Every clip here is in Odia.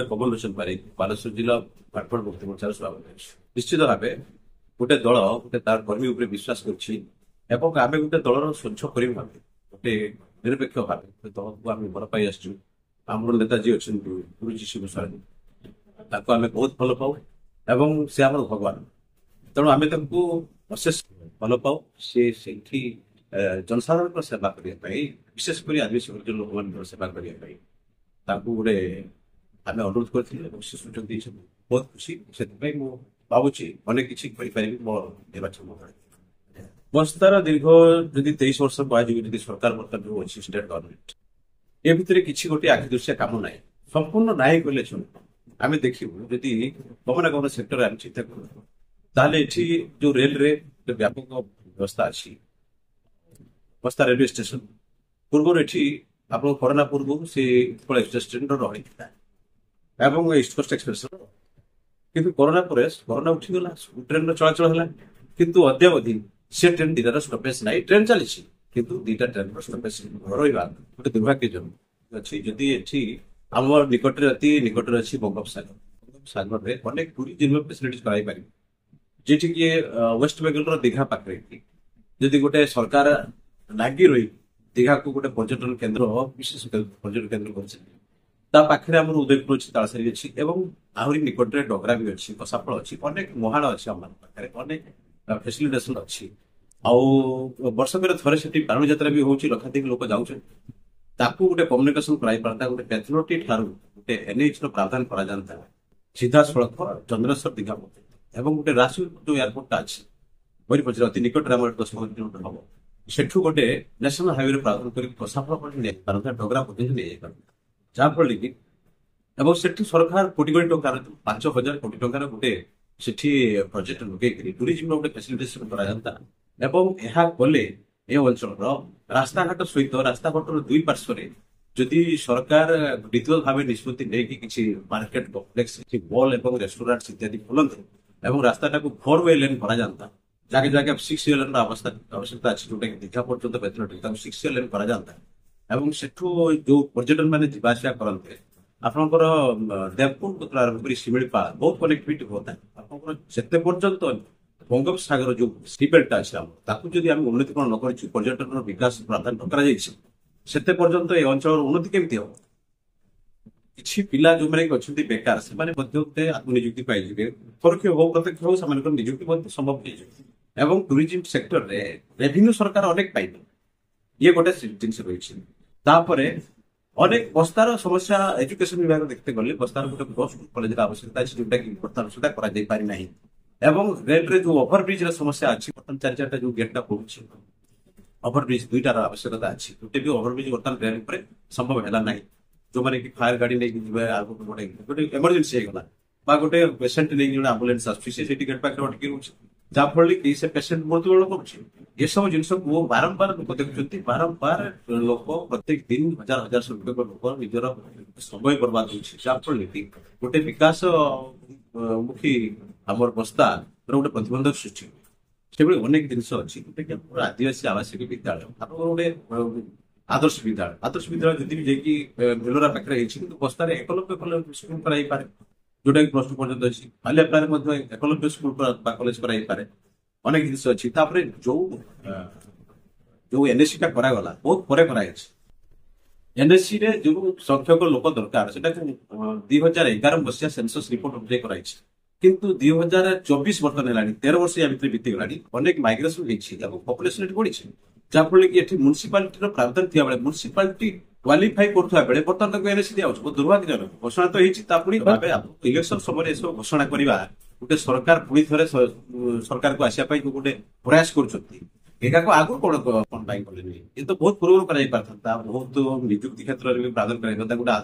ଆମେ କମଲ ଲୋଚନ ପାରି ବାଲେଶ୍ୱର ଜିଲ୍ଲା ପାଟପଡ଼ ମୁକ୍ତି ମୋର୍ଚ୍ଚାର ସଭାପତି। ନିଶ୍ଚିତ ଭାବେ ଗୋଟେ ଦଳ ଗୋଟେ ତାର କର୍ମୀ ଉପରେ ବିଶ୍ୱାସ କରୁଛି ଏବଂ ଆମେ ଗୋଟେ ଦଳର ସ୍ୱଚ୍ଛ କର୍ମୀ ଭାବେ ଗୋଟେ ନିରପେକ୍ଷ ଭାବେ ଦଳକୁ ଆମେ ଭଲ ପାଇ ଆସିଛୁ। ଆମର ନେତା ଯିଏ ଅଛନ୍ତି ଗୁରୁଜୀ ଶିବ ସାର୍, ତାକୁ ଆମେ ବହୁତ ଭଲ ପାଉ ଏବଂ ସେ ଆମର ଭଗବାନ। ତେଣୁ ଆମେ ତାଙ୍କୁ ଅଶେଷ ଭଲ ପାଉ। ସେ ସେଇଠି ଜନସାଧାରଣଙ୍କର ସେବା କରିବା ପାଇଁ, ବିଶେଷ କରି ଆଦିବାସୀ ହରିଜନ ଲୋକମାନଙ୍କର ସେବା କରିବା ପାଇଁ ତାଙ୍କୁ ଗୋଟେ ଆମେ ଅନୁରୋଧ କରିଥିଲୁ ଏବଂ ସେ ସୁଯୋଗ ଦେଇଛନ୍ତି। ବହୁତ ଖୁସି। ସେଥିପାଇଁ ମୁଁ ଭାବୁଛି ଅନେକ କିଛି କରିପାରିବି ମୋ ନିର୍ବାଚନ ମଣ୍ଡଳୀ। ବସ୍ତାର ଦୀର୍ଘ ଯଦି 23 ବର୍ଷ କୁହାଯିବ, ଯଦି ସରକାର ବର୍ତ୍ତମାନ ଯୋଉ ଅଛି ଷ୍ଟେଟ୍ ଗଭର୍ଣ୍ଣମେଣ୍ଟ, ଏ ଭିତରେ କିଛି ଗୋଟେ ଆଖି ଦୃଶ୍ୟ କାମ ନାହିଁ, ସମ୍ପୂର୍ଣ୍ଣ ନାହିଁ କହିଲେ ଚଳିବ। ଆମେ ଦେଖିବୁ ଯଦି ଗମନାଗମନ ସେକ୍ଟରରେ ଆମେ ଚିନ୍ତା କରୁ, ତାହେଲେ ଏଠି ଯୋଉ ରେଲରେ ବ୍ୟାପକ ବ୍ୟବସ୍ଥା ଅଛି। ବସ୍ତା ରେଲୱେ ଷ୍ଟେସନ ପୂର୍ବରୁ ଏଠି ଆପଣ କରୋନା ପୂର୍ବରୁ ସେ ଏକ୍ସପ୍ରେସ ଟ୍ରେନର ରହିଥିଲା ଏବଂ ଇଷ୍ଟ କୋଷ୍ଟ ଏକ୍ସପ୍ରେସ, କିନ୍ତୁ କରୋନା ପରେ କରୋନା ଉଠିଗଲା, ଟ୍ରେନର ଚଳାଚଳ ହେଲା, କିନ୍ତୁ ଅଦ୍ୟାବଧି ସେ ଟ୍ରେନ ଦିଟାର ଷ୍ଟପେଜ ନାହିଁ। ଟ୍ରେନ ଚାଲିଛି କିନ୍ତୁ ଦିଟା ଟ୍ରେନର ଷ୍ଟପେଜ ରହିବା ଗୋଟେ ଦୁର୍ଭାଗ୍ୟଜନକ ଅଛି। ଯଦି ଏଠି ଆମର ନିକଟରେ ଅତି ନିକଟରେ ଅଛି ବଙ୍ଗୋପସାଗର, ବଙ୍ଗୋପସାଗରରେ ଅନେକ ଟୁରିଜିମ ଫେସିଲିଟି କରାଇପାରିବ, ଯେଠିକି ୱେଷ୍ଟ ବେଙ୍ଗଲର ଦୀଘା ପାଖରେ ଯଦି ଗୋଟେ ସରକାର ଲାଗି ରହି ଦୀଘାକୁ ଗୋଟେ ପର୍ଯ୍ୟଟନ କେନ୍ଦ୍ର, ବିଶେଷ ପର୍ଯ୍ୟଟନ କେନ୍ଦ୍ର କରିଛନ୍ତି। ତା ପାଖରେ ଆମର ଉଦୟପୁର ଅଛି, ତାଳସାରୀ ଅଛି ଏବଂ ଆହୁରି ନିକଟରେ ଡଗରା ବି ଅଛି, କସାଫଳ ଅଛି, ଅନେକ ମହାଳ ଅଛି, ଆମ ପାଖରେ ଅନେକ ଫେସିଲିଟେସନ ଅଛି। ଆଉ ବର୍ଷକରେ ଥରେ ସେଠି ବାଣୀ ଯାତ୍ରା ବି ହଉଛି, ଲକ୍ଷାଧିକ ଲୋକ ଯାଉଛନ୍ତି। ତାକୁ ଗୋଟେ କମ୍ୟୁନିକେସନ କରାଇପାରନ୍ତା, ଗୋଟେ ପେଥଲୋଟି ଠାରୁ ଗୋଟେ ଏନ୍ଏଚ ର ପ୍ରାଧାନ୍ୟ କରାଯାନ୍ତା ସିଧାସଳଖ ଚନ୍ଦ୍ରେଶ୍ୱର ଦୀଘା ଏବଂ ଗୋଟେ ରାଜୁର ଯୋଉ ଏୟାରପୋର୍ଟଟା ଅଛି ମୟୂରଭଞ୍ଜର ଅତି ନିକଟରେ ଆମର 10-15 କିଲୋମିଟର ହବ, ସେଠୁ ଗୋଟେ ନ୍ୟାସନାଲ ହାଇୱେ ପ୍ରାଧାନ୍ୟ କରି କସାଫଳ ପର୍ଯ୍ୟନ୍ତ ନେଇପାରନ୍ତା, ଡଗରା ପର୍ଯ୍ୟନ୍ତ ନେଇଯାଇପାରନ୍ତା, ଯାହାଫଳରେ କି ଏବଂ ସେଠି ସରକାର କୋଟି କୋଟି ଟଙ୍କାର 5,000 କୋଟି ଟଙ୍କାର ଗୋଟେ ସେଠି ପ୍ରୋଜେକ୍ଟ ଲଗେଇକରି ଟୁରିଜିମର ଗୋଟେ ଫେସିଲିଟେସନ କରାଯାନ୍ତା। ଏବଂ ଏହା କଲେ ଏ ଅଞ୍ଚଳର ରାସ୍ତାଘାଟ ସହିତ ରାସ୍ତାଘାଟର ଦୁଇ ପାର୍ଶ୍ୱରେ ଯଦି ସରକାର ବିଦ୍ୟୁତ ଭାବେ ନିଷ୍ପତ୍ତି ନେଇକି କିଛି ମାର୍କେଟ କମ୍ପ୍ଲେକ୍ସ, ମଲ ଏବଂ ରେଷ୍ଟୁରାଣ୍ଟ ଇତ୍ୟାଦି ଖୋଲନ୍ତେ ଏବଂ ରାସ୍ତାଟାକୁ 4-way ଲେନ୍ କରାଯାନ୍ତା, ଜାଗା ଜାଗା 6-way ଲେନ୍ ର ଆବଶ୍ୟକତା ଅଛି, ଯୋଉଟା କି ଦୀଘା ପର୍ଯ୍ୟନ୍ତ ବେତନଟି ତାକୁ 6-way ଲେନ୍ କରାଯାନ୍ତା ଏବଂ ସେଠୁ ଯୋଉ ପର୍ଯ୍ୟଟନ ମାନେ ଯିବା ଆସିବା କରନ୍ତେ ଆପଣଙ୍କର ଦେବକୁଣ୍ଡ ଆରମ୍ଭ କରି ଶିମିଳିପାଳ ବହୁତ କନେକ୍ଟିଭିଟି ହୁଅନ୍ତା। ଆପଣଙ୍କର ଯେତେ ପର୍ଯ୍ୟନ୍ତ ବଙ୍ଗୋପସାଗର ଯୋଉ ସିବେଲ୍ଟଟା ଅଛି ଆମର, ତାକୁ ଯଦି ଆମେ ଉନ୍ନତିକରଣ ନ କରିଛୁ, ପର୍ଯ୍ୟଟନର ବିକାଶ ପ୍ରାଧାନ୍ୟ କରାଯାଇଛି, ସେତେ ପର୍ଯ୍ୟନ୍ତ ଏ ଅଞ୍ଚଳର ଉନ୍ନତି କେମିତି ହବ? କିଛି ପିଲା ଯୋଉମାନେ ଅଛନ୍ତି ବେକାର, ସେମାନେ ମଧ୍ୟ ଗୋଟେ ଆତ୍ମନିଯୁକ୍ତି ପାଇଯିବେ, ପରୋକ୍ଷ ହଉ ପ୍ରତ୍ୟକ୍ଷ ହଉ, ସେମାନଙ୍କର ନିଯୁକ୍ତି ମଧ୍ୟ ସମ୍ଭବ ହେଇଯିବ ଏବଂ ଟୁରିଜିମ ସେକ୍ଟରରେ ରେଭିନ୍ୟୁ ସରକାର ଅନେକ ପାଇବେ। ଇଏ ଗୋଟେ ଜିନିଷ ରହିଛି। ତାପରେ ଅନେକ ବସ୍ତାର ସମସ୍ୟା, ଏଜୁକେସନ ବିଭାଗ ଦେଖତେ ଗଲେ ବସ୍ତାର ଗୋଟେ ବସ୍ କଲେଜର ଆବଶ୍ୟକତା ଅଛି, ଯୋଉଟା କି ବର୍ତ୍ତମାନ ସୁଦ୍ଧା କରାଯାଇ ପାରି ନାହିଁ ଏବଂ ରେଲରେ ଯୋଉ ଓଭରବ୍ରିଜ ର ସମସ୍ୟା ଅଛି, ବର୍ତ୍ତମାନ 4-4ଟା ଯୋଉ ଗେଟ୍ଟା ପଡୁଛି, ଓଭରବ୍ରିଜ 2ଟାର ଆବଶ୍ୟକତା ଅଛି। ଗୋଟେ ବି ଓଭରବ୍ରିଜ ବର୍ତ୍ତମାନ ରେଲ ଉପରେ ସମ୍ଭବ ହେଲା ନାହିଁ। ଯୋଉମାନେ କି ଫାୟାର ଗାଡି ନେଇକି ଯିବେ, ଆଗକୁ ଗୋଟେ ଏମର୍ଜେନ୍ସି ହେଇଗଲା ବା ଗୋଟେ ପେସେଣ୍ଟ ନେଇକି ଜଣେ ଆମ୍ବୁଲାନ୍ସ ଆସୁଛି, ସେ ସେଠି ଗେଟ୍ ପାଖରେ ଅଟକି ରହୁଛି, ଯାହାଫଳରେ କି ସେ ପେସେଣ୍ଟ ମୃତ୍ୟୁବରଣ କରୁଛି। ଏସବୁ ଜିନିଷକୁ ବାରମ୍ବାର ଲୋକ ଦେଖୁଛନ୍ତି, ବାରମ୍ବାର ଲୋକ ପ୍ରତ୍ୟେକ ଦିନ ହଜାର ହଜାର ସଂଖ୍ୟକ ଲୋକ ନିଜର ସମୟ ବର୍ବାଦ ହଉଛି, ଯାହାଫଳରେ କି ଗୋଟେ ବିକାଶ ମୁଖୀ ଆମର ବସ୍ତାର ଗୋଟେ ପ୍ରତିବନ୍ଧକ ସୃଷ୍ଟି ହୁଏ। ସେଭଳି ଅନେକ ଜିନିଷ ଅଛି, ଯୋଉଟା କି ଆମର ଆଦିବାସୀ ଆବାସିକ ବିଦ୍ୟାଳୟ, ଆପଣଙ୍କର ଗୋଟେ ଆଦର୍ଶ ବିଦ୍ୟାଳୟ ଯଦି ବି ଯାଇକି ଭେଲୋରା ପାଖରେ ହେଇଛି, କିନ୍ତୁ ବସ୍ତାରେ ଏକଲବ୍ୟ ସ୍କୁଲ କରାଯାଇପାରେ, ଯୋଉଟା କି +2 ପର୍ଯ୍ୟନ୍ତ ଅଛି। ବାଲିଆପାଳରେ ମଧ୍ୟ ଏକଲବ୍ୟ ସ୍କୁଲ ବା କଲେଜ କରାଯାଇପାରେ। ଅନେକ ଜିନିଷ ଅଛି। ତାପରେ ଯୋଉ ଏନ୍ଏସି ଟା କରାଗଲା ବହୁତ ପରେ କରାଯାଇଛି। ଏନ୍ଏସି ରେ ଯୋଉ ସଂଖ୍ୟକ ଲୋକ ଦରକାର, ସେଟା 2011 ମସିହା ସେନ୍ସସ୍ ରିପୋର୍ଟ ଅନୁଯାୟୀ କରାଯାଇଛି, କିନ୍ତୁ 2024 ବର୍ତ୍ତମାନ ହେଲାଣି, 13 ବର୍ଷ ୟା ଭିତରେ ବିତିଗଲାଣି, ଅନେକ ମାଇଗ୍ରେସନ ହେଇଛି ଏବଂ ପପୁଲେସନ ଏଠି ବଢିଛି, ଯାହାଫଳରେ କି ଏଠି ମ୍ୟୁନିସିପାଲିଟିର ପ୍ରାବଧାନ ଥିବା ବେଳେ, ମ୍ୟୁନିସିପାଲିଟି କ୍ୱାଲିଫାଇ କରୁଥିବା ବେଳେ ବର୍ତ୍ତମାନ ତାକୁ ଏନ୍ଏସି ଦିଆଯାଉଛି। ବହୁତ ଦୁର୍ଭାଗ୍ୟଜନକ। ଘୋଷଣା ତ ହେଇଛି, ତା ପୁଣି ଭାବେ ଇଲେକ୍ସନ ସମୟରେ ଏସବୁ ଘୋଷଣା କରିବା, ଗୋଟେ ସରକାର ପୁଣି ଥରେ ସରକାରକୁ ଆସିବା ପାଇଁ ଗୋଟେ ପ୍ରୟାସ କରୁଛନ୍ତି, ଏଟାକୁ ଆଗରୁ କଣ ପାଇଁ କଲେନି? ଏ ତ ବହୁତ ପୂର୍ବରୁ କରାଯାଇ ପାରିଥାନ୍ତା। ବହୁତ ନିଯୁକ୍ତି କ୍ଷେତ୍ରରେ ବି ପ୍ରାଧାନ୍ୟ କରାଯାଇଥାନ୍ତା। ଗୋଟେ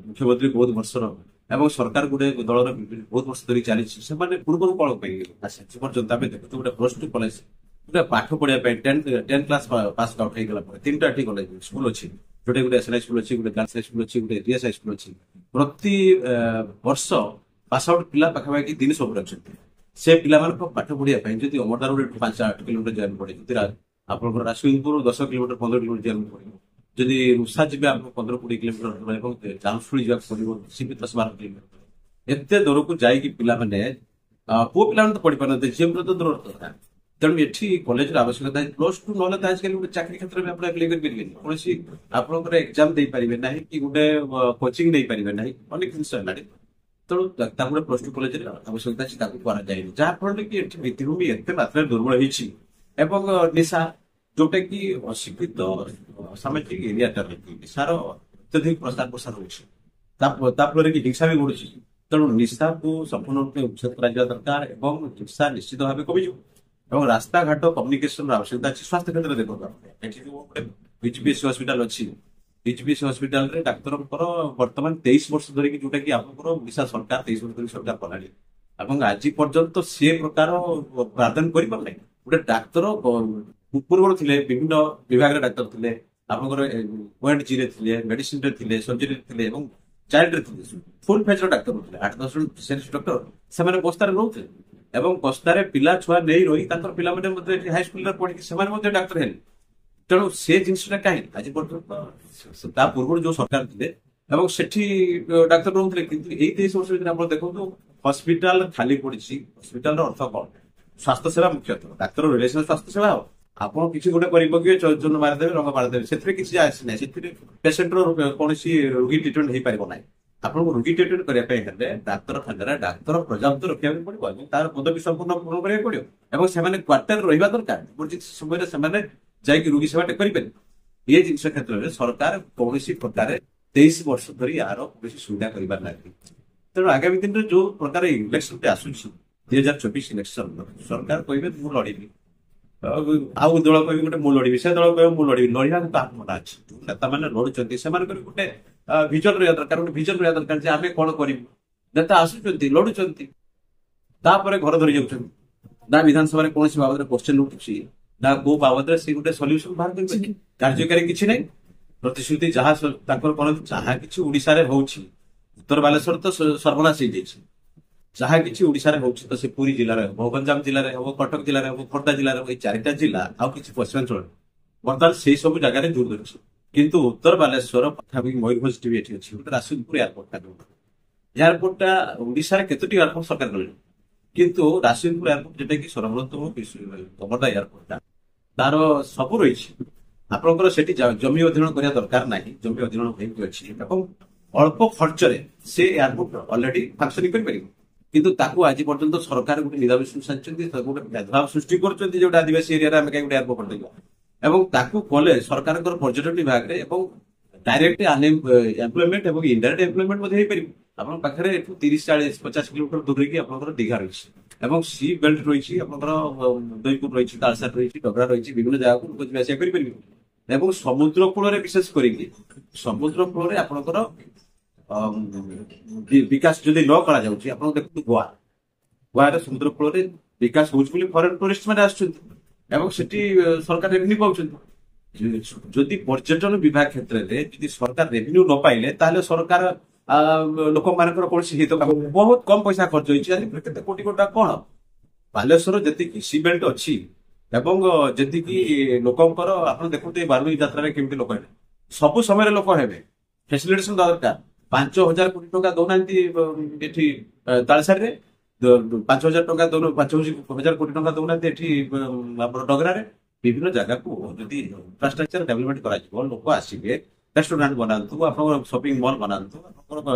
ମୁଖ୍ୟମନ୍ତ୍ରୀ ବହୁତ ବର୍ଷର ଏବଂ ସରକାର ଗୋଟେ ଦଳର ବହୁତ ବର୍ଷ ଧରି ଚାଲିଛି, ସେମାନେ ପୂର୍ବରୁ କଣ ପାଇଁ ଆସି ପର୍ଯ୍ୟନ୍ତ ଆମେ ଦେଖୁଛୁ ଗୋଟେ +2 କଲେଜ, ଗୋଟେ ପାଠ ପଢିବା ପାଇଁ 10 କ୍ଲାସ ପାସ୍ ଆଉଟ୍ ହେଇଗଲା ପରେ 3ଟା ଏଠି କଲେଜ ସ୍କୁଲ ଅଛି, ଯୋଉଟା ଗୋଟେ ଏସ୍ଏନ୍ଆଇ ସ୍କୁଲ ଅଛି, ଗୋଟେ ଗାର୍ଲସ ହାଇ ସ୍କୁଲ ଅଛି, ଗୋଟେ ଡିଏସ୍ଆଇ ସ୍କୁଲ ଅଛି। ପ୍ରତି ବର୍ଷ ପାସ୍ ଆଉଟ୍ ପିଲା ପାଖାପାଖି 300 ଅଛନ୍ତି। ସେ ପିଲାମାନଙ୍କ ପାଠ ପଢିବା ପାଇଁ ଯଦି ଅମରଦାରୁ 5-8 କିଲୋମିଟର ଯିବାକୁ ପଡେ, ଯଦି ଆପଣଙ୍କର ରାଜସୁନ୍ଦରପୁର 10 କିଲୋମିଟର 15 କିଲୋମିଟର ଯିବାକୁ ପଡିବ, ଯଦି ରୁଷା ଯିବେ ଆପଣ 15-20 କିଲୋମିଟର ଦୂର ଏବଂ ଜାମଶୁଳି ଯିବାକୁ ପଡିବ ସେ ବି 10-12 କିଲୋମିଟର। ଏତେ ଦୂରକୁ ଯାଇକି ପିଲାମାନେ ପୁଅ ପିଲାମାନେ ତ ପଢିପାରନ୍ତି, ଝିଅ ପିଲା ତ ଦୂର କଥା। ତେଣୁ ଏଠି କଲେଜର ଆବଶ୍ୟକତା +2 ନହେଲେ ତ ଆଜିକାଲି ଗୋଟେ ଚାକିରି କ୍ଷେତ୍ରରେ ବି ଆପଣ ଆପ୍ଲାଏ କରିପାରିବେନି, କୌଣସି ଆପଣଙ୍କର ଏକ୍ଜାମ ଦେଇପାରିବେ ନାହିଁ କି ଗୋଟେ କୋଚିଂ ନେଇପାରିବେ ନାହିଁ, ଅନେକ ଜିନିଷ ହେଲାଣି। ତେଣୁ ତାକୁ ଗୋଟେ +2 କଲେଜରେ ଆବଶ୍ୟକତା ଅଛି, ତାକୁ କରାଯାଇନି, ଯାହାଫଳରେ କି ଏଠି ଭିତ୍ତିଭୂମି ଏତେ ମାତ୍ରାରେ ଦୁର୍ବଳ ହେଇଛି ଏବଂ ନିଶା ଯୋଉଟା କି ଅଶିକ୍ଷିତ ସାମାଜିକ ଏରିଆଟା ନିଶାର ଅତ୍ୟଧିକ ପ୍ରସାର ପ୍ରସାର ହଉଛି, ତା ଫଳରେ କି ହିଂସା ବି ବଢୁଛି। ତେଣୁ ନିଶାକୁ ସମ୍ପୂର୍ଣ୍ଣ ରୂପେ ଉଚ୍ଛେଦ କରାଯିବା ଦରକାର ଏବଂ ହିଂସା ନିଶ୍ଚିତ ଭାବେ କମିଯିବ। ଏବଂ ରାସ୍ତାଘାଟ କମ୍ୟୁନିକେସନର ଆବଶ୍ୟକତା ଅଛି। ସ୍ୱାସ୍ଥ୍ୟ କ୍ଷେତ୍ରରେ ଦେଖନ୍ତୁ, ଏଠି ଯୋଉ ଗୋଟେ ବିଜିବିଏସ୍ ହସ୍ପିଟାଲ ଅଛି, ବିଜିବିଏସ୍ ହସ୍ପିଟାଲରେ ଡାକ୍ତରଙ୍କର ବର୍ତ୍ତମାନ 23 ବର୍ଷ ଧରିକି, ଯୋଉଟା କି ଆପଣଙ୍କର ଓଡିଶା ସରକାର 23 ବର୍ଷ ଧରି ସରକାର କଲାଣି ଏବଂ ଆଜି ପର୍ଯ୍ୟନ୍ତ ସେ ପ୍ରକାର ପ୍ରାଧାନ୍ୟ କରିପାରୁନାହିଁ। ଗୋଟେ ଡାକ୍ତର ପୂର୍ବରୁ ଥିଲେ, ବିଭିନ୍ନ ବିଭାଗରେ ଡାକ୍ତର ଥିଲେ, ଆପଣଙ୍କର ONG ରେ ଥିଲେ, ମେଡିସିନ ରେ ଥିଲେ, ସର୍ଜରୀ ଥିଲେ ଏବଂ ଚାଇଲ୍ଡ ରେ ଥିଲେ, ଫୁଲ ଫେଜର ଡାକ୍ତର ଥିଲେ, 8-10 ଜଣ ସ୍ପେଶାଲିଷ୍ଟ ଡକ୍ଟର ସେମାନେ ବସ୍ତାରେ ରହୁଥିଲେ ଏବଂ ବସ୍ତାରେ ପିଲା ଛୁଆ ନେଇ ରହି ତାଙ୍କର ପିଲାମାନେ ମଧ୍ୟ ହାଇସ୍କୁଲରେ ପଢିକି ସେମାନେ ମଧ୍ୟ ଡାକ୍ତର ହେଲେ। ତେଣୁ ସେ ଜିନିଷଟା କାହିଁକି ଆଜି ପର୍ଯ୍ୟନ୍ତ, ତା ପୂର୍ବରୁ ଯୋଉ ସରକାର ଥିଲେ ଏବଂ ସେଠି ଡାକ୍ତର ରହୁଥିଲେ, କିନ୍ତୁ ଏଇ 23 ବର୍ଷ ଭିତରେ ଆପଣ ଦେଖନ୍ତୁ ହସ୍ପିଟାଲ ଖାଲି ପଡିଛି। ହସ୍ପିଟାଲର ଅର୍ଥ କଣ? ସ୍ୱାସ୍ଥ୍ୟ ସେବା ମୁଖ୍ୟତଃ, ଡାକ୍ତର ରିଲେସନ ସ୍ୱାସ୍ଥ୍ୟ ସେବା ହବ। ଆପଣ କିଛି ଗୋଟେ କରି ପକେଇବେ, ଚୂନ ମାରିଦେବେ, ରଙ୍ଗ ମାରିଦେବେ, ସେଥିରେ କିଛି ଆସି ନାହିଁ, ସେଥିରେ ପେସେଣ୍ଟର କୌଣସି ରୋଗୀ ଟ୍ରିଟମେଣ୍ଟ ହେଇପାରିବ ନାହିଁ। ଆପଣଙ୍କୁ ରୋଗୀ ଟ୍ରିଟମେଣ୍ଟ କରିବା ପାଇଁ ହେଲେ ଡାକ୍ତରଖାନାରେ ଡାକ୍ତର ପର୍ଯ୍ୟାପ୍ତ ରଖିବାକୁ ପଡିବ ଏବଂ ତାର ପଦବୀ ସମ୍ପୂର୍ଣ୍ଣ ପୂରଣ କରିବାକୁ ପଡିବ ଏବଂ ସେମାନେ କ୍ୱାର୍ଟରରେ ରହିବା ଦରକାର, ଇମର୍ଜେନ୍ସି ସମୟରେ ସେମାନେ ଯାଇକି ରୋଗୀ ସେବାଟା କରିପାରିବେ। ଏ ଜିନିଷ କ୍ଷେତ୍ରରେ ସରକାର କୌଣସି ପ୍ରକାରେ 23 ବର୍ଷ ଧରି ଏହାର କୌଣସି ସୁବିଧା କରିବାର ନାହିଁ। ତେଣୁ ଆଗାମୀ ଦିନରେ ଯୋଉ ପ୍ରକାର ଇଲେକ୍ସନ ଆସୁଛି, 2024 ଇଲେକ୍ସନ, ସରକାର କହିବେ ମୁଁ ଲଢିବି, ଆଉ ଦଳ କହିବି ଗୋଟେ ମୁଁ ଲଢିବି, ସେ ଦଳ କହିବ ମୁଁ ଲଢିବି, ଲଢିବାକୁ କାହାକୁ ମନା ଅଛି? ନେତା ମାନେ ଲଢୁଛନ୍ତି, ସେମାନଙ୍କର ଗୋଟେ ଭିଜନ ରହିବା ଦରକାର, ଗୋଟେ ଭିଜନ ରହିବା ଦରକାର ଯେ ଆମେ କଣ କରିବୁ। ନେତା ଆସୁଛନ୍ତି, ଲଢୁଛନ୍ତି, ତାପରେ ଘର ଧରି ଯାଉଛନ୍ତି, ନା ବିଧାନସଭାରେ କୌଣସି ବାବଦରେ କ୍ୱେଶ୍ଚନ ଉଠୁଛି, ନା କୋଉ ବାବଦରେ ସେ ଗୋଟେ ସଲ୍ୟୁସନ ବାହାର କରିପାରିବେ। କାର୍ଯ୍ୟକାରୀ କିଛି ନାହିଁ, ପ୍ରତିଶ୍ରୁତି ଯାହା ତାଙ୍କର କରନ୍ତି, ଯାହା କିଛି ଓଡିଶାରେ ହଉଛି, ଉତ୍ତର ବାଲେଶ୍ୱର ତ ସର୍ବନାଶ ହେଇଯାଇଛି, ଯାହା କିଛି ଓଡିଶାରେ ହଉଛି ତ ସେ ପୁରୀ ଜିଲ୍ଲାରେ ହବ, ଗଞ୍ଜାମ ଜିଲ୍ଲାରେ ହବ, କଟକ ଜିଲ୍ଲାରେ ହବ, ଖୋର୍ଦ୍ଧା ଜିଲ୍ଲାରେ ହବ, ଏଇ 4ଟା ଜିଲ୍ଲା ଆଉ କିଛି ପଶ୍ଚିମାଞ୍ଚଳରେ ବର୍ତ୍ତମାନ ସେଇ ସବୁ ଜାଗାରେ ଜୋର ଧରୁଛି। କିନ୍ତୁ ଉତ୍ତର ବାଲେଶ୍ୱର ପାଖାପାଖି ମୟୂରଭଞ୍ଜ ଟିଭି ଏଠି ଅଛି, ଗୋଟେ ରାସନପୁର ଏୟାରପୋର୍ଟଟା, ଏୟାରପୋର୍ଟଟା ଓଡିଶାରେ କେତୋଟି ଏୟାରପୋର୍ଟ ସରକାର କଲେଣି, କିନ୍ତୁ ରାସନପୁର ଏୟାରପୋର୍ଟ ଯୋଉଟା କି ସର୍ବବୃହତ୍ତମ କମର୍ଦା ଏୟାରପୋର୍ଟଟା, ତାର ସବୁ ରହିଛି। ଆପଣଙ୍କର ସେଠି ଜମି ଅଧିଗ୍ରହଣ କରିବା ଦରକାର ନାହିଁ, ଜମି ଅଧିଗ୍ରହଣ ହେଇକି ଅଛି ଏବଂ ଅଳ୍ପ ଖର୍ଚ୍ଚରେ ସେ ଏୟାରପୋର୍ଟ ଅଲରେଡି ଫଙ୍କସନିଂ କରିପାରିବ। କିନ୍ତୁ ତାକୁ ଆଜି ପର୍ଯ୍ୟନ୍ତ ସରକାର ଗୋଟେ ନିରାମିଷ ସାଜିଛନ୍ତି, ଗୋଟେ ଭେଦଭାବ ସୃଷ୍ଟି କରୁଛନ୍ତି ଯେ ଗୋଟେ ଆଦିବାସୀ ଏରିଆରେ ଆମେ କାହିଁକି ଗୋଟେ ଏୟାରପୋର୍ଟ କରିଦେବା ଏବଂ ତାକୁ କଲେ ସରକାରଙ୍କର ପର୍ଯ୍ୟଟନ ବିଭାଗରେ ଏବଂ ଡାଇରେକ୍ଟ ଏମ୍ପ୍ଲୟମେଣ୍ଟ ଏବଂ ଇନଡାଇରେକ୍ଟ ଏମ୍ପ୍ଲୟମେଣ୍ଟ ମଧ୍ୟ ହେଇପାରିବ। ଆପଣଙ୍କ ପାଖରେ ଏଠୁ 30-40-50 କିଲୋମିଟର ଦୂରରେ କି ଆପଣଙ୍କର ଦୀଘା ରହିଛି ଏବଂ ସି ବେଲ୍ଟ ରହିଛି, ଆପଣଙ୍କର ଉଦୟପୁର ରହିଛି, ତାଳସାର ରହିଛି, ଡଗରା ରହିଛି, ବିଭିନ୍ନ ଜାଗାକୁ ଲୋକ ଯିବା ଆସିବା କରିପାରିବେ ଏବଂ ସମୁଦ୍ର କୂଳରେ ବିଶେଷ କରିକି ସମୁଦ୍ର କୂଳରେ ଆପଣଙ୍କର ବିକାଶ ଯଦି ନ କରାଯାଉଛି, ଆପଣ ଦେଖନ୍ତୁ ଗୋଆରେ ସମୁଦ୍ର କୂଳରେ ବିକାଶ ହଉଛି ବୋଲି ଫରେନ ଟୁରିଷ୍ଟ ମାନେ ଆସୁଛନ୍ତି ଏବଂ ସେଠି ସରକାର ରେଭିନ୍ୟୁ ପାଉଛନ୍ତି। ଯଦି ପର୍ଯ୍ୟଟନ ବିଭାଗ କ୍ଷେତ୍ରରେ ଯଦି ସରକାର ରେଭିନ୍ୟୁ ନ ପାଇଲେ ତାହେଲେ ସରକାର ଲୋକମାନଙ୍କର କୌଣସି ହିତ ବହୁତ କମ ପଇସା ଖର୍ଚ୍ଚ ହେଇଛି, କେତେ କୋଟି କୋଟି ଟଙ୍କା କଣ ବାଲେଶ୍ୱର ଯେତିକି ସି ବେଲ୍ଟ ଅଛି ଏବଂ ଯେତିକି ଲୋକଙ୍କର ଆପଣ ଦେଖନ୍ତୁ ଏ ବାରୁଣୀ ଯାତ୍ରାରେ କେମିତି ଲୋକ ହେବେ, ସବୁ ସମୟରେ ଲୋକ ହେବେ, ଫେସିଲିଟେସନ ଦରକାର। 5,000 କୋଟି ଟଙ୍କା ଦଉନାହାନ୍ତି ଏଠି ତାଳସାରରେ, 5,000 ଟଙ୍କା 5,000 କୋଟି ଟଙ୍କା ଦଉନାହାନ୍ତି ଏଠି ଆମର ଡଗରାରେ। ବିଭିନ୍ନ ଜାଗାକୁ ଯଦି ଇନଫ୍ରାଷ୍ଟ୍ରକ୍ଚର ଡେଭଲପମେଣ୍ଟ କରାଯିବ, ଲୋକ ଆସିବେ, ରେଷ୍ଟୁରାଣ୍ଟ ବନାନ୍ତୁ, ଆପଣଙ୍କର ସପିଂ ମଲ୍ ବନାନ୍ତୁ, ଆପଣଙ୍କର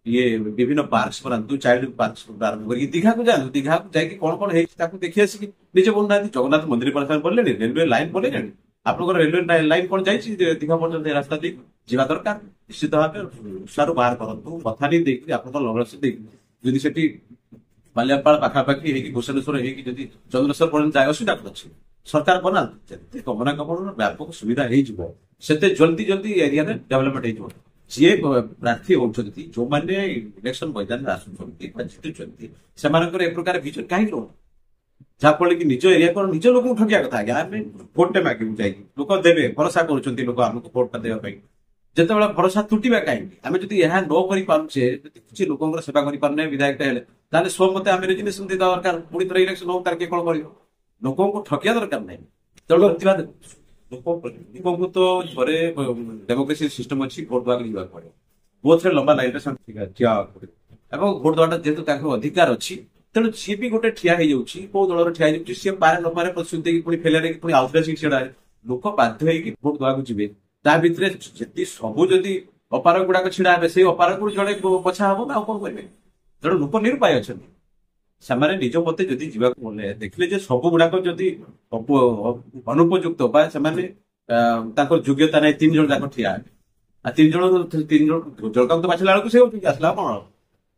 ଇଏ ବିଭିନ୍ନ ପାର୍କ ବନାନ୍ତୁ, ଚାଇଲ୍ଡ ପାର୍କ ଆରମ୍ଭ କରିକି ଦୀଘାକୁ ଯାଆନ୍ତୁ, ଦୀଘାକୁ ଯାଇକି କଣ କଣ ହେଇଛି ତାକୁ ଦେଖି ଆସିକି ନିଜେ ବନାହାନ୍ତି। ଜଗନ୍ନାଥ ମନ୍ଦିର ପାଖରେ ବନଲେଣି, ରେଲୱେ ଲାଇନ ବନେଇଲେଣି, ଆପଣଙ୍କର ରେଲୱେ ଲାଇନ କଣ ଯାଇଛି ଦୀଘା ପର୍ଯ୍ୟନ୍ତ ରାସ୍ତା ଦେଇକି ଯିବା ଦରକାର। ନିଶ୍ଚିତ ଭାବେ ଉଷାରୁ ବାହାର କରନ୍ତୁ, ମଥାନି ଦେଇକି ଆପଣଙ୍କର ଲଙ୍ଗଳସ ଦେଇକି ଯଦି ସେଠି ବାଲିଆପାଳ ପାଖାପାଖି ହେଇକି ଭୁବନେଶ୍ୱର ହେଇକି ଯଦି ଚନ୍ଦ୍ରେଶ୍ୱର ପର୍ଯ୍ୟନ୍ତ ଯାଏ, ଅସୁବିଧା କଣ ଅଛି? ସରକାର ବନାନ୍ତୁ, ଯେତେ ଗମନାଗମନର ବ୍ୟାପକ ସୁବିଧା ହେଇଯିବ ସେତେ ଜଲ୍ଦି ଏରିଆରେ ଡେଭଲପମେଣ୍ଟ ହେଇଯିବ। ଯିଏ ପ୍ରାର୍ଥୀ ହଉଛନ୍ତି, ଯୋଉମାନେ ଇଲେକ୍ସନ ମଇଦାନରେ ଆସୁଛନ୍ତି ବା ଜିତୁଛନ୍ତି, ସେମାନଙ୍କର ଏ ପ୍ରକାର ଭିଜନ କାହିଁକି ରହୁନି? ଯାହାଫଳରେ କି ନିଜ ଏରିଆ କଣ ନିଜ ଲୋକଙ୍କୁ ଠକିବା କଥା। ଆଜ୍ଞା ଆମେ ଭୋଟଟେ ମାଗିବୁ ଯାଇକି, ଲୋକ ଦେବେ, ଭରସା କରୁଛନ୍ତି ଲୋକ ଆମକୁ ଭୋଟଟା ଦେବା ପାଇଁ। ଯେତେବେଳେ ଭରସା ତୁଟିବା କାହିଁକି? ଆମେ ଯଦି ଏହା ନ କରିପାରୁଛେ, ଯଦି କିଛି ଲୋକଙ୍କର ସେବା କରିପାରୁନେ ବିଧାୟକଟା ହେଲେ, ତାହେଲେ ସ୍ୱମତେ ଆମେ ରେଜିଗ୍ନେସନ ଦେବା ଦରକାର। ପୁଣି ଥରେ ଇଲେକ୍ସନ ହଉ, ତାର କିଏ କଣ କରିବ? ଲୋକଙ୍କୁ ଠକିବା ଦରକାର ନାହିଁ। ତେଣୁ ଲୋକଙ୍କୁ ତ ଥରେ ଡେମୋକ୍ରେସି ସିଷ୍ଟମ ଅଛି, ଭୋଟ ଦେବାକୁ ଯିବାକୁ ପଡେ। ବୋଥରେ ଲମ୍ବା ଲାଇନରେ ଠିଆ ହେବାକୁ ପଡିବ ଏବଂ ଭୋଟ ଦେବାଟା ଯେହେତୁ ତାଙ୍କର ଅଧିକାର ଅଛି, ତେଣୁ ସିଏ ବି ଗୋଟେ ଠିଆ ହେଇଯାଉଛି, କୋଉ ଦଳର ଠିଆ ହେଇଯାଉଛି, ସିଏ ପାରେ ନ ପାରେ ପ୍ରତିଶ୍ରୁତି ଦେଇକି ପୁଣି ଫେଲ ହେଇକି ପୁଣି ଆଉଥରେ ଆସିକି ଛିଡା ଲୋକ ବାଧ୍ୟ ହେଇକି ଭୋଟ ଦେବାକୁ ଯିବେ। ତା ଭିତରେ ଯଦି ସବୁ ଯଦି ଅପାରଗ ଗୁଡାକ ଛିଡା ହେବେ, ସେଇ ଅପାରଗକୁ ଜଣେ ପଛା ହବ ନା ଆଉ କଣ କରିବେ? ତେଣୁ ଲୋକ ନିରୁପାୟ ଅଛନ୍ତି। ସେମାନେ ନିଜ ମତେ ଯଦି ଯିବାକୁ ଗଲେ ଦେଖିଲେ ଯେ ସବୁ ଗୁଡାକ ଯଦି ଅନୁପଯୁକ୍ତ ବା ସେମାନେ ତାଙ୍କର ଯୋଗ୍ୟତା ନାହିଁ, 3 ଜଣ ଯାକ ଠିଆ ହେବେ। ଆଉ 3 ଜଣ ଜଣକାଙ୍କୁ ତ ବାଛିଲା ବେଳକୁ ସେ ଆସିଲା କଣ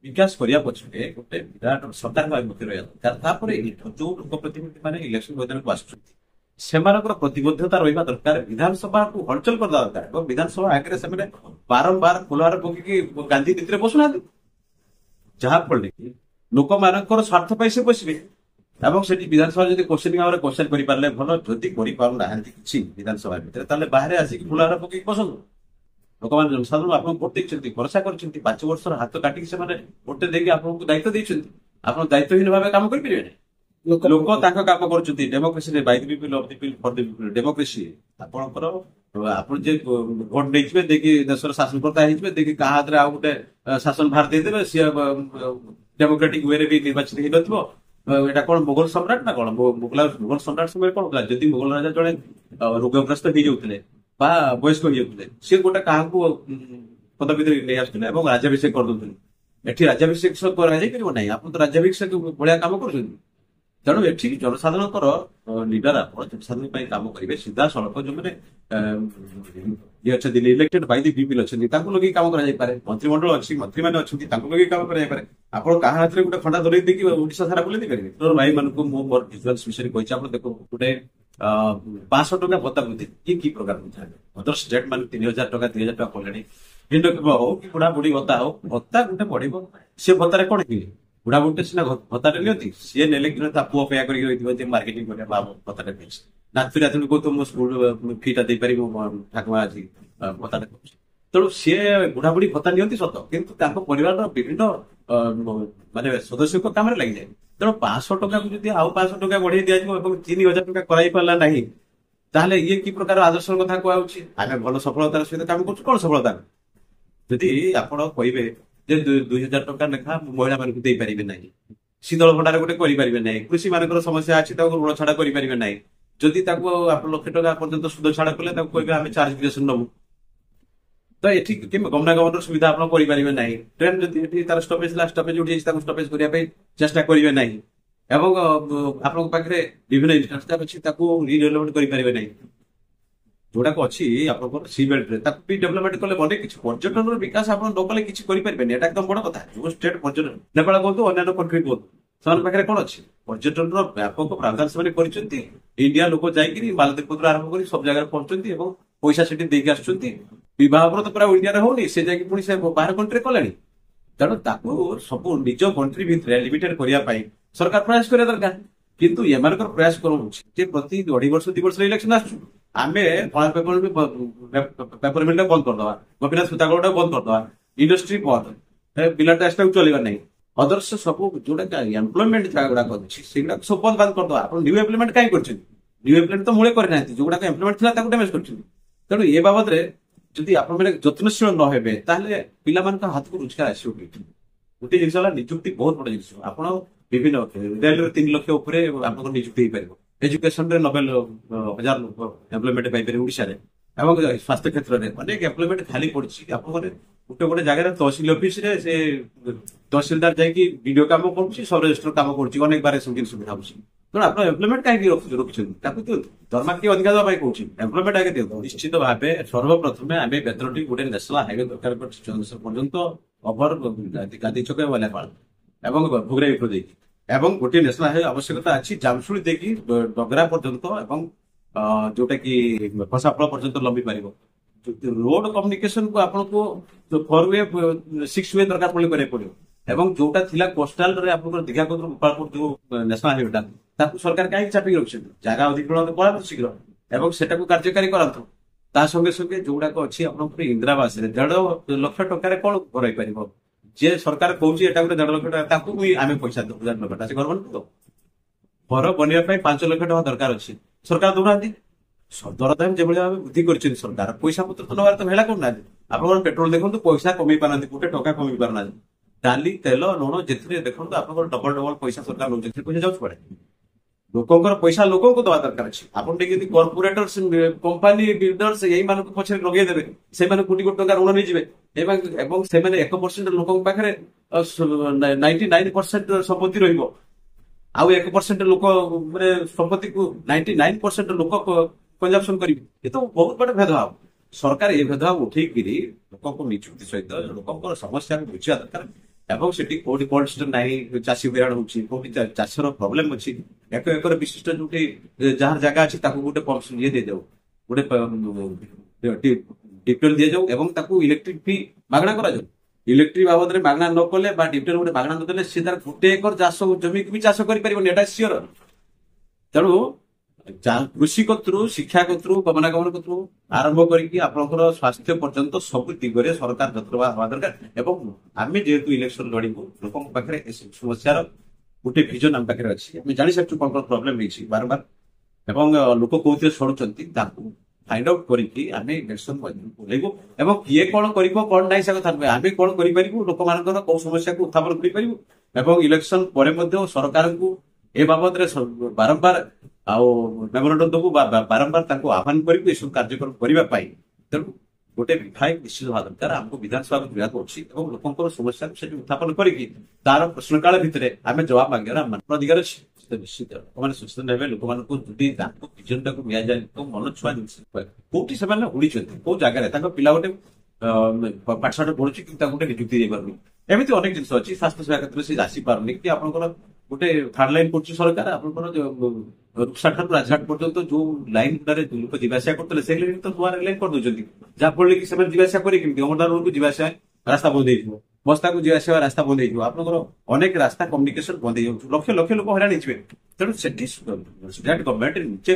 ବିକାଶ କରିବା ପଛରେ ଗୋଟେ ବିରାଟ ସରକାର ଭାବେ ରହିବା ଦରକାର। ତାପରେ ଯୋଉ ଲୋକ ପ୍ରତିନିଧି ମାନେ ଇଲେକ୍ସନ ମଇଦାନକୁ ଆସୁଛନ୍ତି ସେମାନଙ୍କର ପ୍ରତିବଦ୍ଧତା ରହିବା ଦରକାର, ବିଧାନସଭାକୁ ହଲଚଲ କରିବା ଦରକାର। ଏବଂ ବିଧାନସଭା ଆଗରେ ସେମାନେ ବାରମ୍ବାର ଫୁଲହାର ପକେଇକି ଗାନ୍ଧୀ ନୀତିରେ ବସୁନାହାନ୍ତି, ଯାହା ଫଳରେ କି ଲୋକମାନଙ୍କର ସ୍ୱାର୍ଥ ପାଇଁ ସେ ବସିବେ। ଏବଂ ସେଠି ବିଧାନସଭା ଯଦି କୋଶ୍ଚିନ୍ ଭାବରେ କୋଶ୍ଚିନ୍ କରିପାରିଲେ ଭଲ, ଯଦି କରିପାରୁନାହାନ୍ତି କିଛି ବିଧାନସଭା ଭିତରେ, ତାହେଲେ ବାହାରେ ଆସିକି ଫୁଲହାର ପକେଇକି ବସନ୍ତୁ। ଲୋକମାନେ ଜନସାଧାରଣ ଆପଣଙ୍କୁ ଭୋଟ ଦେଇଛନ୍ତି, ଭରସା କରିଛନ୍ତି, 5 ବର୍ଷର ହାତ କାଟିକି ସେମାନେ ଭୋଟ ଦେଇକି ଆପଣଙ୍କୁ ଦାୟିତ୍ୱ ଦେଇଛନ୍ତି। ଆପଣ ଦାୟିତ୍ୱହୀନ ଭାବେ କାମ କରିପାରିବେନି। ଲୋକ ତାଙ୍କ କାମ କରୁଛନ୍ତି ଡେମୋକ୍ରେସିରେ, by the people of the people for the people democracy. ଆପଣଙ୍କର ଆପଣ ଯେ ଭୋଟ ଦେଇଯିବେ, ଦେଇକି ଦେଶର ଶାସନକର୍ତ୍ତା ହେଇଯିବେ, ଦେଇକି କାହା ହାତରେ ଆଉ ଗୋଟେ ଶାସନ ଭାର ଦେଇଦେବେ, ସିଏ ଡେମୋକ୍ରାଟିକ ୱେରେ ବି ନିର୍ବାଚିତ ହେଇନଥିବ। ଏଇଟା କଣ ମୋଗଲ ସମ୍ରାଟ ନା କଣ? ମୋଗଲ ସମ୍ରାଟ ସମୟରେ କଣ ଥିଲା, ଯଦି ମୋଗଲ ରାଜା ଜଣେ ରୋଗଗ୍ରସ୍ତ ହେଇଯାଉଥିଲେ ବା ବୟସ୍କ ହେଇଯାଉଥିଲେ, ସିଏ ଗୋଟେ କାହାକୁ ପଦବୀରେ ନେଇ ଆସୁଥିଲେ ଏବଂ ରାଜ୍ୟାଭିଷେକ କରିଦଉଥିଲେ। ଏଠି ରାଜ୍ୟାଭିଷେକ କରାଯାଇପାରିବ ନାହିଁ, ଆପଣ ତ ରାଜ୍ୟାଭିଷେକ ଭଳିଆ କାମ କରୁଛନ୍ତି। ତେଣୁ ଏଠି ଜନସାଧାରଣଙ୍କର ଲିଡର ଆପଣ ଜନସାଧାରଣ ପାଇଁ କାମ କରିବେ, ସିଧାସଳଖ ଯୋଉମାନେ ଇଏ ଅଛନ୍ତି ଇଲେକ୍ଟେଡ ବାଇ ଦି ପିପଲ ଅଛନ୍ତି ତାଙ୍କୁ ଲଗେଇ କାମ କରାଯାଇପାରେ। ମନ୍ତ୍ରିମଣ୍ଡଳ ଅଛି, ମନ୍ତ୍ରୀମାନେ ଅଛନ୍ତି, ତାଙ୍କୁ ଲଗେଇ କାମ କରାଯାଇପାରେ। ଆପଣ କାହା ହାତରେ ଗୋଟେ ଖଣ୍ଡା ଧରେଇ ଦେଇକି ଓଡିଶା ସାରା ବୁଲେଇ ଦେଇପାରିବେ? ଭାଇ ମାନଙ୍କୁ ମୁଁ ମୋର ଭିଜୁଆଲ୍ସ ବିଷୟରେ କହିଛି। ଆପଣ ଦେଖନ୍ତୁ ଗୋଟେ 500 ଟଙ୍କା ଭତ୍ତା ବୃଦ୍ଧି କି ପ୍ରକାର ଅଦର ଷ୍ଟେଟ ମାନେ 3000 ଟଙ୍କା 2000 ଟଙ୍କା କଲେଣି। ଭିନ୍ନକ୍ଷମ ହଉ କି ବୁଢା ବୁଢୀ ଭତ୍ତା ହଉ, ଭତ୍ତା ଗୋଟେ ବଢିବ। ସେ ଭତ୍ତାରେ କଣ କି ବୁଢା ବୁଢୀ ସିନା ଭତ୍ତାରେ ନିଅନ୍ତି, ସିଏ ନେଲେ କି ତା ପୁଅ ପେୟା କରିକି ରହିଥିବ ମାର୍କେଟିଂ କରିବା ଭତ୍ତାଟା ଦେଇଛି। ନାତୁଣୀ ନାତୁଣୀ କହୁଥିବ ମୋ ସ୍କୁଲ ଫିଟା ଦେଇପାରିବ ଠାକୁମା ଆଜି ଭତ୍ତାଟା କରୁଛି। ତେଣୁ ସିଏ ବୁଢା ବୁଢୀ ଭତ୍ତା ନିଅନ୍ତି ସତ, କିନ୍ତୁ ତାଙ୍କ ପରିବାରର ବିଭିନ୍ନ ମାନେ ସଦସ୍ୟଙ୍କ କାମରେ ଲାଗିଯାଏ। ତେଣୁ 500 ଟଙ୍କାକୁ ଯଦି ଆଉ 500 ଟଙ୍କା ବଢେଇ ଦିଆଯିବ ଏବଂ 3000 ଟଙ୍କା କରାଇ ପାରିଲା ନାହିଁ, ତାହେଲେ ଇଏ କି ପ୍ରକାର ଆଦର୍ଶର କଥା କୁହାଯାଉଛି? ଆମେ ଭଲ ସଫଳତାର ସହିତ କାମ କରୁଛୁ, କଣ ସଫଳତା? ଯଦି ଆପଣ କହିବେ ଯେ 2000 ଟଙ୍କା ଲେଖା ମହିଳା ମାନଙ୍କୁ ଦେଇପାରିବେ ନାହିଁ, ଶୀତଳ ଭଣ୍ଡାର ଗୋଟେ କରିପାରିବେ ନାହିଁ, କୃଷି ମାନଙ୍କର ସମସ୍ୟା ଅଛି ତାକୁ ଋଣ ଛାଡ କରିପାରିବେ ନାହିଁ, ଯଦି ତାକୁ ଆପଣ 1,00,000 ଟଙ୍କା ପର୍ଯ୍ୟନ୍ତ ସୁଧ ଛାଡ କଲେ ତାକୁ କହିବେ ଆମେ ଚାର୍ଜ ନବୁ, ତ ଏଠି ଗମନାଗମନର ସୁବିଧା ଆପଣ କରିପାରିବେ ନାହିଁ। ଟ୍ରେନ ଯଦି ଏଠି ତାର ଷ୍ଟପେଜ ହେଲା, ଷ୍ଟପେଜ ଉଠିଯାଇଛି, ତାକୁ ଷ୍ଟପେଜ କରିବା ପାଇଁ ଚେଷ୍ଟା କରିବେ ନାହିଁ। ଏବଂ ଆପଣଙ୍କ ପାଖରେ ବିଭିନ୍ନ ଇନଫ୍ରାଷ୍ଟ୍ରକ୍ଚର ଅଛି, ତାକୁ ରିଡେଭଲପମେଣ୍ଟ କରିପାରିବେ ନାହିଁ। ଯୋଉଟାକୁ ଅଛି ଆପଣଙ୍କର ସି ବେଲ୍ଟରେ ତାକୁ ବି ଡେଭଲପମେଣ୍ଟ କଲେ ଅନେକ କିଛି, ପର୍ଯ୍ୟଟନର ବିକାଶ ଆପଣ ନ କଲେ କିଛି କରିପାରିବେନି। ଏଟା ଏକଦମ ବଡ କଥା। ଯୋଉ ଷ୍ଟେଟ ପର୍ଯ୍ୟଟନ, ନେପାଳ କୁହନ୍ତୁ, ଅନ୍ୟାନ୍ୟ କଣ୍ଟ୍ରି କୁହନ୍ତୁ, ସେମାନଙ୍କ ପାଖରେ କଣ ଅଛି? ପର୍ଯ୍ୟଟନର ବ୍ୟାପକ ପ୍ରାବଧାନ ସେମାନେ କରିଛନ୍ତି। ଇଣ୍ଡିଆ ଲୋକ ଯାଇକିରି ମାଲଦୀପରୁ ଆରମ୍ଭ କରି ସବୁ ଜାଗାରେ ପହଞ୍ଚୁଛନ୍ତି ଏବଂ ପଇସା ସେଠି ଦେଇକି ଆସୁଛନ୍ତି। ବିବାହର ତ ପୁରା ଇଣ୍ଡିଆରେ ହଉନି, ସେ ଯାଇକି ପୁଣି ସେ ବାହାର କଣ୍ଟ୍ରିରେ କଲେଣି। ତେଣୁ ତାକୁ ସବୁ ନିଜ କଣ୍ଟ୍ରି ଭିତରେ ଲିମିଟେଡ କରିବା ପାଇଁ ସରକାର ପ୍ରୟାସ କରିବା ଦରକାର। କିନ୍ତୁ ଏମାନଙ୍କର ପ୍ରୟାସ କଣ ହଉଛି ଯେ ପ୍ରତି 2.5 ବର୍ଷ 2 ବର୍ଷର ଇଲେକ୍ସନ ଆସୁଛୁ, ଆମେ କଳା ପେପର ମିଲ୍ ବନ୍ଦ କରିଦବା, ଗୋପୀନାଥ ସୂତାଗୋଳ ବନ୍ଦ କରିଦବା, ଇଣ୍ଡଷ୍ଟ୍ରି ବନ୍ଦ, ପିଲା ଟାକ୍ସଟାକୁ ଚଳିବାର ନାହିଁ, ଅଦର୍ଶ ସବୁ ଯୋଉଟା ଏମ୍ପ୍ଲୟମେଣ୍ଟ ଯାହା ଗୁଡାକ ଅଛି ସେଗୁଡାକ ସବୁ ବନ୍ଦ ବାନ୍ଦ କରିଦବା। ଆପଣ ନ୍ୟୁ ଏମ୍ପ୍ଲୟମେଣ୍ଟ କାହିଁ କରିଛନ୍ତି? ନ୍ୟୁ ଏମ୍ପ୍ଲୟମେଣ୍ଟ ତ ମୂଳେ କରିନାହାନ୍ତି, ଯୋଉଗୁଡାକ ଏମ୍ପ୍ଲୟମେଣ୍ଟ ଥିଲା ତାକୁ ଡ୍ୟାମେଜ କରିଛନ୍ତି। ତେଣୁ ଏ ବାବଦରେ ଯଦି ଆପଣ ମାନେ ଯତ୍ନଶୀଳ ନ ହେବେ, ତାହେଲେ ପିଲାମାନଙ୍କ ହାତକୁ ରୋଜଗାର ଆସିବ କେଉଁଠି? ଗୋଟେ ଜିନିଷ ହେଲା ନିଯୁକ୍ତି, ବହୁତ ବଡ ଜିନିଷ। ଆପଣ ବିଭିନ୍ନ ରେଲରେ 3 ଲକ୍ଷ ଉପରେ ଆପଣଙ୍କ ନିଯୁକ୍ତି ହେଇପାରିବ, ଏଜୁକେସନରେ 90,000 ଲୋକ ଏମ୍ପ୍ଲୟମେଣ୍ଟ ପାଇପାରିବେ ଓଡିଶାରେ, ଏବଂ ସ୍ୱାସ୍ଥ୍ୟ କ୍ଷେତ୍ରରେ ଅନେକ ଏମ୍ପ୍ଲୟମେଣ୍ଟ ଖାଲି ପଡିଛି। ଆପଣମାନେ ଗୋଟେ ଜାଗାରେ ତହସିଲ ଅଫିସରେ ସେ ତହସିଲଦାର ଯାଇକି ଭିଡିଓ କାମ କରୁଛି, ସବ ରେଜିଷ୍ଟ୍ର କାମ କରୁଛି, ଅନେକ ବାର ସୁବିଧା ହଉଛି। ତେଣୁ ଆପଣ ଏମ୍ପ୍ଲୟମେଣ୍ଟ କାହିଁକି ରଖୁଛନ୍ତି? ତାକୁ ଦିଅନ୍ତୁ, ଦରମା କିଏ ଅଧିକା ଦେବା ପାଇଁ କହୁଛି, ଏମ୍ପ୍ଲୟମେଣ୍ଟ ଆଗେ ଦିଅନ୍ତୁ। ନିଶ୍ଚିତ ଭାବେ ସର୍ବପ୍ରଥମେ ଆମେ ବେତନଟି ଗୋଟେ ନ୍ୟାସନାଲ ହାଇୱେ ଦରକାର ପର୍ଯ୍ୟନ୍ତ ଓଭର ଗାନ୍ଧୀ ଛକ ବାଲିଆପାଳ ଏବଂ ଭୁଗରାଇ ଦେଇକି, ଏବଂ ଗୋଟିଏ ନ୍ୟାସନାଲ ହାଇୱେ ଆବଶ୍ୟକତା ଅଛି ଜାମଶୁଳି ଦେଇକି ଡଗରା ପର୍ଯ୍ୟନ୍ତ ଏବଂ ଯୋଉଟା କି ଖସାଫଳ ପର୍ଯ୍ୟନ୍ତ ଲମ୍ବି ପାରିବ। ରୋଡ କମ୍ୟୁନିକେସନ କୁ ଆପଣଙ୍କୁ 4 ୱେ 6 ୱେ ଦରକାର କରିବାକୁ ପଡିବ। ଏବଂ ଯୋଉଟା ଥିଲା କୋଷ୍ଟାଲରେ ଆପଣଙ୍କର ଦୀଘା କୋଦରୁ ଗୋପାଳପୁର ଯୋଉ ନ୍ୟାସନାଲ ହାଇୱେଟା, ତାକୁ ସରକାର କାହିଁକି ଚାପିକି ରଖିଛନ୍ତି? ଜାଗା ଅଧିଗ୍ରହଣ କରାନ୍ତୁ ଶୀଘ୍ର ଏବଂ ସେଟାକୁ କାର୍ଯ୍ୟକାରୀ କରାନ୍ତୁ। ତା ସଙ୍ଗେ ସଙ୍ଗେ ଯୋଉଗୁଡାକ ଅଛି ଆପଣଙ୍କର ଇନ୍ଦିରାବାସରେ 1.5 ଲକ୍ଷ ଟଙ୍କାରେ କଣ କରାଇ ପାରିବ? ଯେ ସରକାର କହୁଛି ଏଟା ଗୋଟେ 1.5 ଲକ୍ଷ ଟଙ୍କା, ତାକୁ ବି ଆମେ ପଇସା ଦବୁ, ସେ ଗଭର୍ଣ୍ଣମେଣ୍ଟ ଘର ବନେଇବା ପାଇଁ 5 ଲକ୍ଷ ଟଙ୍କା ଦରକାର ଅଛି, ସରକାର ଦଉନାହାନ୍ତି। ଦରଦାମ ଯେଭଳି ଭାବେ ବୃଦ୍ଧି କରିଛନ୍ତି ସରକାର, ପଇସା ପତ୍ର ତ ନେବାର ତ ହେଳା କରୁନାହାନ୍ତି। ଆପଣଙ୍କର ପେଟ୍ରୋଲ ଦେଖନ୍ତୁ, ପଇସା କମେଇ ପାରୁନାହାନ୍ତି, ଗୋଟେ ଟଙ୍କା କମେଇ ପାରୁନାହାନ୍ତି। ଡାଲି, ତେଲ, ଲୁଣ ଯେଥିରେ ଦେଖନ୍ତୁ ଆପଣଙ୍କର ଡବଲ ଡବଲ ପଇସା ସରକାର ନେଉଛନ୍ତି, ସେ ପଇସା ଯାଉଛି କୁଆଡେ? ଲୋକଙ୍କର ପଇସା ଲୋକଙ୍କୁ ଦବା ଦରକାର ଅଛି। ଆପଣ ଟିକେ ଯଦି କର୍ପୋରେଟର, କମ୍ପାନୀ, ବିଲ୍ଡର୍ସ ଏଇମାନଙ୍କୁ ପଛରେ ଲଗେଇଦେବେ, ସେମାନେ କୋଟି କୋଟି ଟଙ୍କା ଋଣ ନେଇଯିବେ ଏବଂ ସେମାନେ 1% ଲୋକଙ୍କ ପାଖରେ 99% ସମ୍ପତ୍ତି ରହିବ, ଆଉ 1% ଲୋକ ମାନେ ସମ୍ପତ୍ତିକୁ 99% ଲୋକ କନଜମ୍ପସନ କରିବେ। ଏ ତ ବହୁତ ବଡ ଭେଦଭାବ। ସରକାର ଏ ଭେଦଭାବ ଉଠେଇକିରି ଲୋକଙ୍କ ନିଯୁକ୍ତି ସହିତ ଲୋକଙ୍କର ସମସ୍ୟାକୁ ବୁଝିବା ଦରକାର। ଏବଂ ସେଠି କୋଉଠି କୋଲ୍ଡ ଷ୍ଟୋର ନାହିଁ, ଚାଷୀ ହଇରାଣ ହଉଛି, କୋଉଠି ଚାଷର ପ୍ରୋବ୍ଲେମ ଅଛି, ଏକର ବିଶିଷ୍ଟ ଯୋଉଠି ଯାହାର ଜାଗା ଅଛି ତାକୁ ଗୋଟେ ଇଏ ଦେଇଯାଉ, ଗୋଟେ ଡିପଟେଲ ଦିଆଯାଉ ଏବଂ ତାକୁ ଇଲେକ୍ଟ୍ରିକ ଫି ମାଗଣା କରାଯାଉ। ଇଲେକ୍ଟ୍ରିକ ବାବଦରେ ମାଗଣା ନ କଲେ ବା ଡିପଟେଲ ଗୋଟେ ମାଗଣା ନଦେଲେ ସେ ତାର ଗୋଟେ ଏକର ଚାଷ ଜମିକୁ ବି ଚାଷ କରିପାରିବନି, ଏଟା ସିଓର। ତେଣୁ କୃଷି କତରୁ, ଶିକ୍ଷା କତରୁ, ଗମନାଗମନ କତରୁ ଆରମ୍ଭ କରିକି ଆପଣଙ୍କର ସ୍ୱାସ୍ଥ୍ୟ ପର୍ଯ୍ୟନ୍ତ ସବୁ ଦିଗରେ ସରକାର ଯତ୍ନବାନ ହେବା ଦରକାର। ଏବଂ ଆମେ ଯେହେତୁ ଇଲେକ୍ସନ ଲଢିବୁ, ଲୋକଙ୍କ ପାଖରେ ଏସବୁ ସମସ୍ୟାର ଗୋଟେ ଭିଜନ ଆମ ପାଖରେ ଅଛି। ଆମେ ଜାଣିସାରିଛୁ କଣ କଣ ପ୍ରୋବ୍ଲେମ ହେଇଛି ବାରମ୍ବାର, ଏବଂ ଲୋକ କୋଉଥିରେ ସଢୁଛନ୍ତି ତାକୁ ଫାଇଣ୍ଡ ଆଉଟ୍ କରିକି ଆମେ ଇଲେକ୍ସନ ଓହ୍ଲେଇବୁ। ଏବଂ କିଏ କଣ କରିବ କଣ ନାହିଁ ସେ କଥା ନୁହେଁ, ଆମେ କଣ କରିପାରିବୁ, ଲୋକମାନଙ୍କର କୋଉ ସମସ୍ୟାକୁ ଉତ୍ଥାପନ କରିପାରିବୁ। ଏବଂ ଇଲେକ୍ସନ ପରେ ମଧ୍ୟ ସରକାରଙ୍କୁ ଏ ବାବଦରେ ବାରମ୍ବାର ଆଉ ମେମୋରାଣ୍ଡମ ଦବୁ, ବାରମ୍ବାର ତାଙ୍କୁ ଆହ୍ୱାନ କରିବୁ ଏସବୁ କାର୍ଯ୍ୟକ୍ରମ କରିବା ପାଇଁ। ତେଣୁ ଗୋଟେ ବିଧାୟକ ନିଶ୍ଚିତ ହେବା ଦରକାର, ଆମକୁ ବିଧାନସଭାକୁ ଯିବାକୁ ଅଛି ଏବଂ ଲୋକଙ୍କର ସମସ୍ୟାକୁ ସେଠି ଉତ୍ଥାପନ କରିକି ତାର ପ୍ରଶ୍ନକାଳ ଭିତରେ ଆମେ ଜବାବ ମାଗିବାର ଆମର ଅଧିକାର ଅଛି। ନିଶ୍ଚିତ ଲୋକମାନେ ସଚେତନ ହେବେ। ଲୋକମାନଙ୍କୁ ଯଦି ତାଙ୍କୁ ବିଜନଟାକୁ ନିଆଯାଏ, ମନ ଛୁଆ ଜିନିଷ କୋଉଠି ସେମାନେ ଉଡିଛନ୍ତି, କୋଉ ଜାଗାରେ ତାଙ୍କ ପିଲା ଗୋଟେ ପାଠଶାଠ ପଢୁଛି କିନ୍ତୁ ତାଙ୍କୁ ଗୋଟେ ନିଯୁକ୍ତି ଦେଇପାରୁନି, ଏମିତି ଅନେକ ଜିନିଷ ଅଛି। ସ୍ୱାସ୍ଥ୍ୟ ସେବା କ୍ଷେତ୍ରରେ ସେ ଆସିପାରୁନି, କି ଆପଣଙ୍କର ଗୋଟେ ଥାର୍ଡ ଲାଇନ କରୁଛି ସରକାର, ଆପଣଙ୍କର ରୁଷା ଠାରୁ ରାଜଘାଟ ପର୍ଯ୍ୟନ୍ତ ଯୋଉ ଲାଇନ ଗୁଡାରେ ଲୋକ ଯିବା ଆସିବା କରୁଥିଲେ ସେଇ ଲାଇନ ତ ନୂଆ ଲାଇନ କରିଦଉଛନ୍ତି, ଯାହାଫଳରେ କି ସେମାନେ ଯିବା ଆସିବା କରି କେମିତି ଅମରନାଥ ରୋଡକୁ ଯିବା ଆସିବା ରାସ୍ତା ବନ୍ଦ ହେଇଯିବ, ବସ୍ତାକୁ ଯିବା ଆସିବା ରାସ୍ତା ବନ୍ଦ ହେଇଯିବ, ଆପଣଙ୍କର ଅନେକ ରାସ୍ତା କମ୍ୟୁନିକେସନ ବନ୍ଦ ହେଇଯାଉଛି, ଲକ୍ଷ ଲକ୍ଷ ଲୋକ ହଇରାଣ ହେଇଯିବେ। ତେଣୁ ସେଠି ଗଭର୍ଣ୍ଣମେଣ୍ଟ ନିଜେ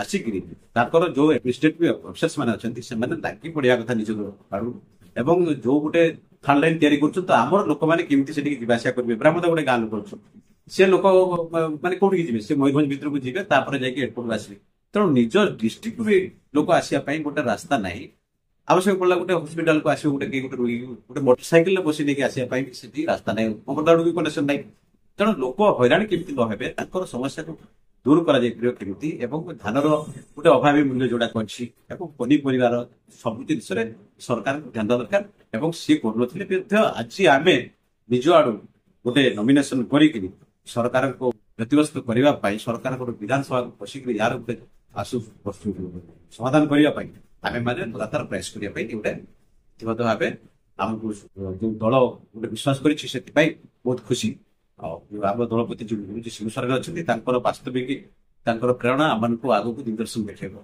ଆସିକିରି ତାଙ୍କର ଯୋଉ ଆଡମିନିଷ୍ଟ୍ରେଟିଭ ଅଫିସର୍ସ ମାନେ ଅଛନ୍ତି ସେମାନେ ଲାଗି ପଡିବା କଥା ନିଜ ଆଡୁ, ଏବଂ ଯୋଉ ଗୋଟେ ଥାର୍ଡ ଲାଇନ ତିଆରି କରୁଛନ୍ତି ତ ଆମର ଲୋକମାନେ କେମିତି ସେଠିକି ଯିବା ଆସିବା କରିବେ। ବ୍ରାହ୍ମଣ ଗୋଟେ ଗାଁ ଲୋକ ଅଛୁ, ସେ ଲୋକ ମାନେ କୋଉଠିକି ଯିବେ, ସେ ମୟୂରଭଞ୍ଜ ଭିତରକୁ ଯିବେ, ତାପରେ ଯାଇକି ଏୟାରପୋର୍ଟକୁ ଆସିବେ। ତେଣୁ ନିଜ ଡିଷ୍ଟ୍ରିକ୍ଟ ବି ଲୋକ ଆସିବା ପାଇଁ ଗୋଟେ ରାସ୍ତା ନାହିଁ। ଆବଶ୍ୟକ ପଡିଲା ଗୋଟେ ହସ୍ପିଟାଲକୁ ଆସିବ, ଗୋଟେ ରୋଗୀ ଗୋଟେ ମୋଟରସାଇକେଲରେ ବସି ନେଇକି ଆସିବା ପାଇଁ ସେଠି ରାସ୍ତା ନାହିଁ, ଅମରନାଥକୁ କନେକ୍ସନ ନାହିଁ। ତେଣୁ ଲୋକ ହଇରାଣ କେମିତି ନ ହେବେ, ତାଙ୍କର ସମସ୍ୟାକୁ ଦୂର କରାଯାଇପାରିବ କେମିତି, ଏବଂ ଧାନର ଗୋଟେ ଅଭାବୀ ମୂଲ୍ୟ ଯୋଉଟା ଅଛି ଏବଂ ପନିପରିବାର ସବୁ ଜିନିଷରେ ସରକାରଙ୍କୁ ଧ୍ୟାନ ଦେବା ଦରକାର। ଏବଂ ସିଏ କରୁନଥିଲେ ମଧ୍ୟ ଆଜି ଆମେ ନିଜ ଆଡୁ ଗୋଟେ ନମିନେସନ କରିକିରି ସରକାରଙ୍କୁ ବ୍ୟତିବ୍ୟସ୍ତ କରିବା ପାଇଁ, ସରକାରଙ୍କର ବିଧାନସଭାକୁ ବସିକିରି ୟାର ଗୋଟେ ଆଶୁ ସମାଧାନ କରିବା ପାଇଁ ଆମେ ମାନେ ଲଗାତାର ପ୍ରୟାସ କରିବା ପାଇଁ ଗୋଟେ ବ୍ୟକ୍ତିଗତ ଭାବେ ଆମକୁ ଯୋଉ ଦଳ ଗୋଟେ ବିଶ୍ୱାସ କରିଛି ସେଥିପାଇଁ ବହୁତ ଖୁସି। ଆଉ ଆମ ଦଳପତି ଯୋଉ ଶିବସରରେ ଅଛନ୍ତି ତାଙ୍କର ବାସ୍ତବିକ ତାଙ୍କର ପ୍ରେରଣା ଆମମାନଙ୍କୁ ଆଗକୁ ଦିଗଦର୍ଶନ ଦେଖେଇବ।